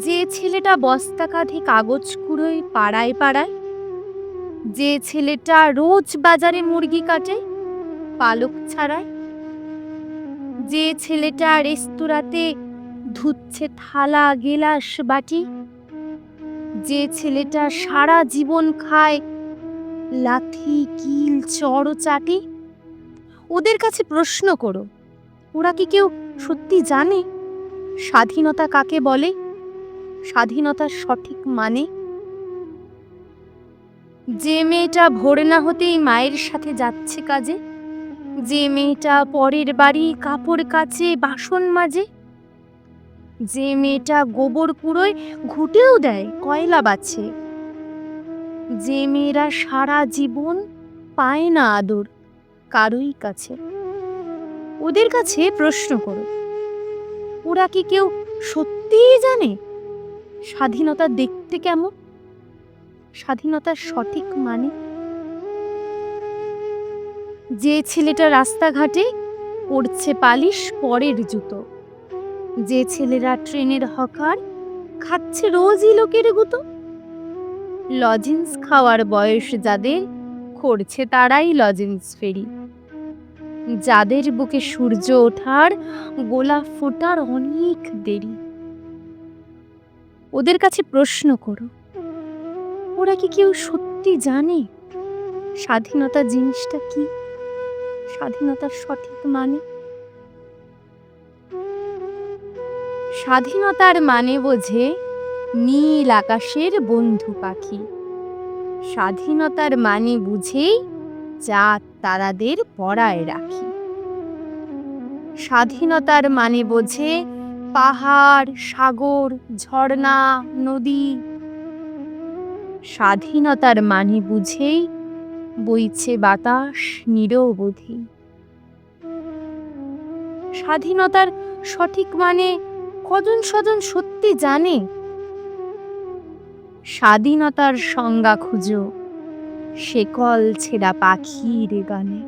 যে ছেলেটা বস্তা কাঁধে কাগজ কুড়োয় পাড়ায় পাড়ায়, যে ছেলেটা রোজ বাজারে মুরগি কাটে পালক ছাড়ায়, যে ছেলেটা রেস্তোরাঁতে ধুচ্ছে থালা গেলাস বাটি, যে ছেলেটা সারা জীবন খায় লাথি কিল চড় চাটি, ওদের কাছে প্রশ্ন করো, ওরা কি কেউ সত্যি জানে স্বাধীনতা কাকে বলে, স্বাধীনতার সঠিক মানে? যে মেয়েটা ভোর না হতেই মায়ের সাথে যাচ্ছে কাজে, যে মেয়েটা পরের বাড়ি কাপড় কাচে বাসন মাজে, যে মেয়েটা গোবর কুড়োয় ঘুঁটেও দেয় কয়লা বাছে, যে মেয়েরা সারা জীবন পায় না আদর কারোই কাছে, ওদের কাছে প্রশ্ন করো, ওরা কি কেউ সত্যিই জানে স্বাধীনতা দেখতে কেমন, স্বাধীনতার সঠিক মানে? যে ছেলেটা রাস্তাঘাটে পরছে পালিশ পরের জুতো, যে ছেলেরা ট্রেনের হকার খাচ্ছে রোজই লোকের গুতো, লজেন্স খাওয়ার বয়স যাদের করছে তারাই লজেন্স ফেরি, যাদের বুকে সূর্য ওঠার গোলাপ ফোটার অনেক দেরি, ওদের কাছে প্রশ্ন করো, ওরা কি কেউ সত্যি জানে স্বাধীনতা জিনিসটা কি, স্বাধীনতার সঠিক মানে? স্বাধীনতার মানে বোঝে নীল আকাশের বন্ধু পাখি, স্বাধীনতার মানে বুঝেই চাঁদ তারাদের পরায় রাখি, স্বাধীনতার মানে বোঝে পাহাড় সাগর ঝর্ণা নদী, স্বাধীনতার মানে বুঝেই বইছে বাতাস নিরবধি। স্বাধীনতার সঠিক মানে কজন স্বজন সত্যি জানে? স্বাধীনতার সংজ্ঞা খুঁজো শেকল ছেঁড়া পাখির গানে।